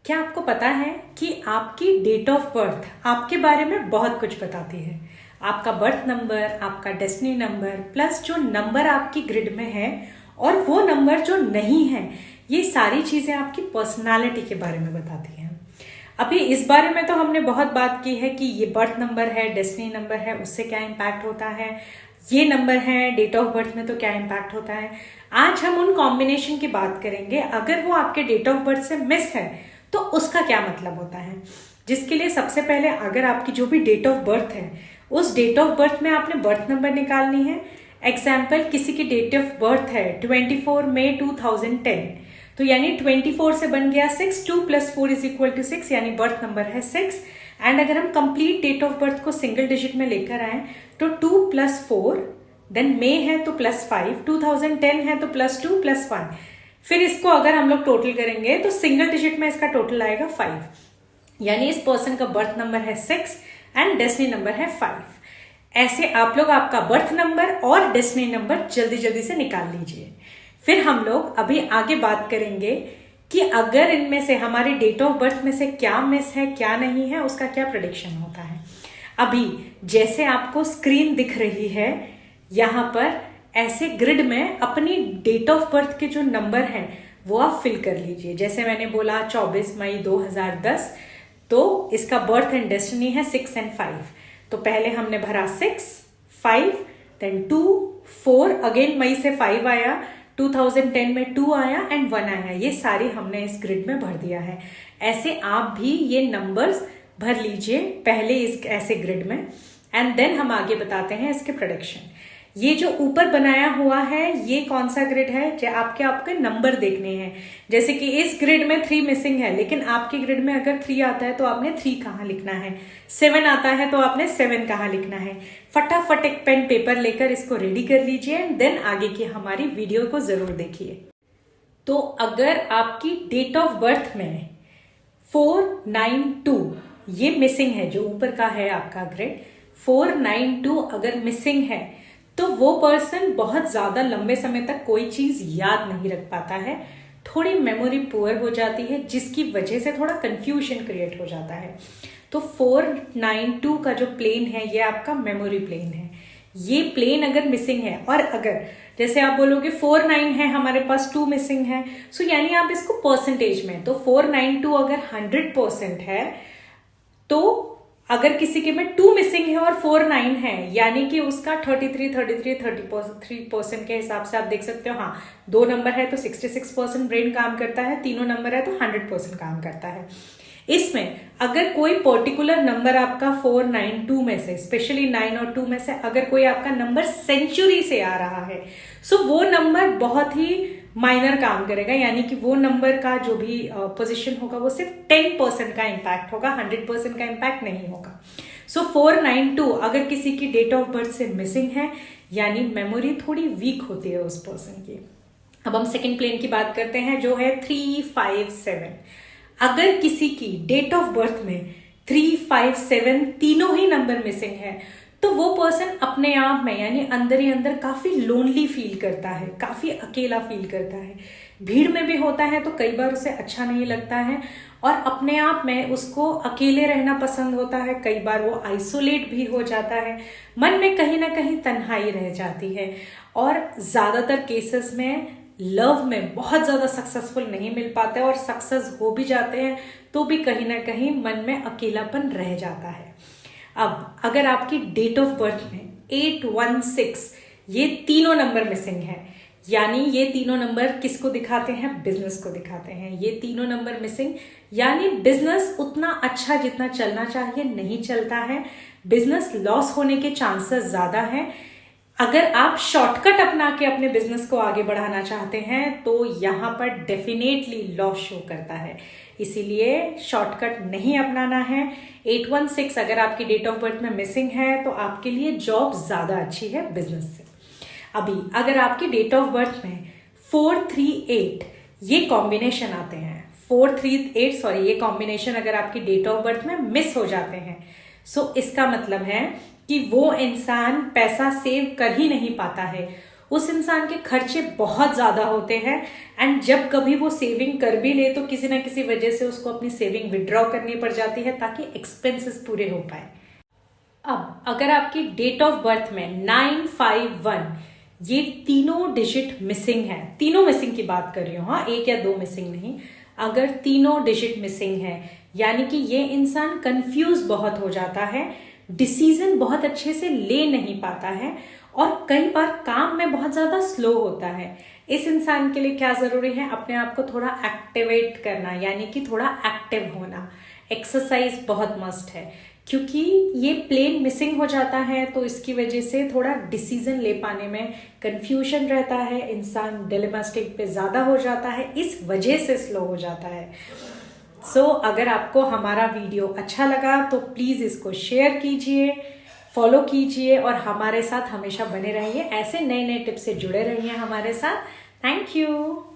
क्या आपको पता है कि आपकी डेट ऑफ बर्थ आपके बारे में बहुत कुछ बताती है। आपका बर्थ नंबर, आपका डेस्टिनी नंबर प्लस जो नंबर आपकी ग्रिड में है और वो नंबर जो नहीं है, ये सारी चीजें आपकी पर्सनालिटी के बारे में बताती हैं। अभी इस बारे में तो हमने बहुत बात की है कि ये बर्थ नंबर है, डेस्टिनी नंबर है, उससे क्या इम्पैक्ट होता है, ये नंबर है डेट ऑफ बर्थ में तो क्या इम्पैक्ट होता है। आज हम उन कॉम्बिनेशन की बात करेंगे। अगर वो आपके डेट ऑफ बर्थ से मिस है तो उसका क्या मतलब होता है। जिसके लिए सबसे पहले अगर आपकी जो भी डेट ऑफ बर्थ है उस डेट ऑफ बर्थ में आपने बर्थ नंबर निकालनी है। एग्जाम्पल, किसी की डेट ऑफ बर्थ है 24 मई 2010, तो यानी 24 से बन गया 6, 2 + 4 = 6, यानी बर्थ नंबर है 6। एंड अगर हम कंप्लीट डेट ऑफ बर्थ को सिंगल डिजिट में लेकर आए तो 2 + 4, देन मे है तो +5, 2010 है तो +2 + 1। फिर इसको अगर हम लोग टोटल करेंगे तो सिंगल डिजिट में इसका टोटल आएगा 5, यानी इस पर्सन का बर्थ नंबर है 6 एंड डेस्टिनी नंबर है 5। ऐसे आप लोग आपका बर्थ नंबर और डेस्टिनी नंबर जल्दी जल्दी से निकाल लीजिए। फिर हम लोग अभी आगे बात करेंगे कि अगर इनमें से हमारे डेट ऑफ बर्थ में से क्या मिस है क्या नहीं है, उसका क्या प्रेडिक्शन होता है। अभी जैसे आपको स्क्रीन दिख रही है, यहाँ पर ऐसे ग्रिड में अपनी डेट ऑफ बर्थ के जो नंबर हैं वो आप फिल कर लीजिए। जैसे मैंने बोला 24 मई 2010, तो इसका बर्थ एंड डेस्टिनी है 6 और 5। तो पहले हमने भरा 6, 5, देन 2, 4, अगेन मई से 5 आया, 2010 में 2 आया एंड 1 आया। ये सारी हमने इस ग्रिड में भर दिया है। ऐसे आप भी ये नंबर्स भर लीजिए पहले इस ऐसे ग्रिड में, एंड देन हम आगे बताते हैं इसके प्रेडिक्शन। ये जो ऊपर बनाया हुआ है ये कौन सा ग्रिड है, जो आपके नंबर देखने हैं। जैसे कि इस ग्रिड में 3 मिसिंग है, लेकिन आपके ग्रिड में अगर 3 आता है तो आपने 3 कहाँ लिखना है, 7 आता है तो आपने 7 कहाँ लिखना है। फटाफट एक पेन पेपर लेकर इसको रेडी कर लीजिए एंड देन आगे की हमारी वीडियो को जरूर देखिए। तो अगर आपकी डेट ऑफ बर्थ में 492 ये मिसिंग है, जो ऊपर का है आपका ग्रिड 492 अगर मिसिंग है तो वो पर्सन बहुत ज्यादा लंबे समय तक कोई चीज याद नहीं रख पाता है, थोड़ी मेमोरी पुअर हो जाती है, जिसकी वजह से थोड़ा कंफ्यूजन क्रिएट हो जाता है। तो 492 का जो प्लेन है ये आपका मेमोरी प्लेन है। ये प्लेन अगर मिसिंग है, और अगर जैसे आप बोलोगे 49 है हमारे पास 2 मिसिंग है, सो यानी आप इसको परसेंटेज में, तो 492 अगर 100% है तो अगर किसी के में 2 मिसिंग है और 49 है, यानी कि उसका 33% के हिसाब से आप देख सकते हो। हाँ, 2 नंबर है तो 66% ब्रेन काम करता है, तीनों नंबर है तो 100% काम करता है। इसमें अगर कोई पर्टिकुलर नंबर आपका 492 में से, स्पेशली 9 और 2 में से अगर कोई आपका नंबर सेंचुरी से आ रहा है, सो वो नंबर बहुत ही माइनर काम करेगा, यानी कि वो नंबर का जो भी पोजीशन होगा वो सिर्फ 10% का इम्पैक्ट होगा, 100% का इम्पैक्ट नहीं होगा। सो 492 अगर किसी की डेट ऑफ बर्थ से मिसिंग है, यानी मेमोरी थोड़ी वीक होती है उस पर्सन की। अब हम सेकेंड प्लेन की बात करते हैं जो है 357। अगर किसी की डेट ऑफ बर्थ में 357 तीनों ही नंबर मिसिंग है तो वो पर्सन अपने आप में, यानी अंदर ही अंदर काफी लोनली फील करता है, काफी अकेला फील करता है। भीड़ में भी होता है तो कई बार उसे अच्छा नहीं लगता है और अपने आप में उसको अकेले रहना पसंद होता है। कई बार वो आइसोलेट भी हो जाता है, मन में कहीं ना कहीं तन्हाई रह जाती है, और ज्यादातर केसेस में लव में बहुत ज्यादा सक्सेसफुल नहीं मिल पाते, और सक्सेस हो भी जाते हैं तो भी कहीं ना कहीं मन में अकेलापन रह जाता है। अब अगर आपकी डेट ऑफ बर्थ में 816 ये तीनों नंबर मिसिंग है, यानी ये तीनों नंबर किसको दिखाते हैं, बिजनेस को दिखाते हैं। ये तीनों नंबर मिसिंग यानी बिजनेस उतना अच्छा जितना चलना चाहिए नहीं चलता है, बिजनेस लॉस होने के चांसेस ज्यादा हैं। अगर आप शॉर्टकट अपना के अपने बिजनेस को आगे बढ़ाना चाहते हैं तो यहाँ पर डेफिनेटली लॉस शो करता है, इसीलिए शॉर्टकट नहीं अपनाना है। 816 अगर आपकी डेट ऑफ बर्थ में मिसिंग है तो आपके लिए जॉब ज्यादा अच्छी है बिजनेस से। अभी अगर आपकी डेट ऑफ बर्थ में 438 ये कॉम्बिनेशन आते हैं, 438 सॉरी ये कॉम्बिनेशन अगर आपकी डेट ऑफ बर्थ में मिस हो जाते हैं, सो इसका मतलब है कि वो इंसान पैसा सेव कर ही नहीं पाता है, उस इंसान के खर्चे बहुत ज़्यादा होते हैं एंड जब कभी वो सेविंग कर भी ले तो किसी ना किसी वजह से उसको अपनी सेविंग विड्रॉ करनी पड़ जाती है ताकि एक्सपेंसेस पूरे हो पाए। अब अगर आपकी डेट ऑफ बर्थ में 951 ये तीनों डिजिट मिसिंग है, तीनों मिसिंग की बात कर रही हूँ, हाँ, एक या दो मिसिंग नहीं, अगर तीनों डिजिट मिसिंग है यानी कि ये इंसान कंफ्यूज बहुत हो जाता है, डिसीजन बहुत अच्छे से ले नहीं पाता है और कई बार काम में बहुत ज्यादा स्लो होता है। इस इंसान के लिए क्या जरूरी है, अपने आप को थोड़ा एक्टिवेट करना यानी कि थोड़ा एक्टिव होना। एक्सरसाइज बहुत मस्ट है क्योंकि ये प्लेन मिसिंग हो जाता है तो इसकी वजह से थोड़ा डिसीजन ले पाने में कंफ्यूजन रहता है, इंसान डिलेमा स्टेट पे ज़्यादा हो जाता है, इस वजह से स्लो हो जाता है। अगर आपको हमारा वीडियो अच्छा लगा तो प्लीज़ इसको शेयर कीजिए, फॉलो कीजिए और हमारे साथ हमेशा बने रहिए। ऐसे नए नए टिप्स से जुड़े रहिए हमारे साथ। Thank you.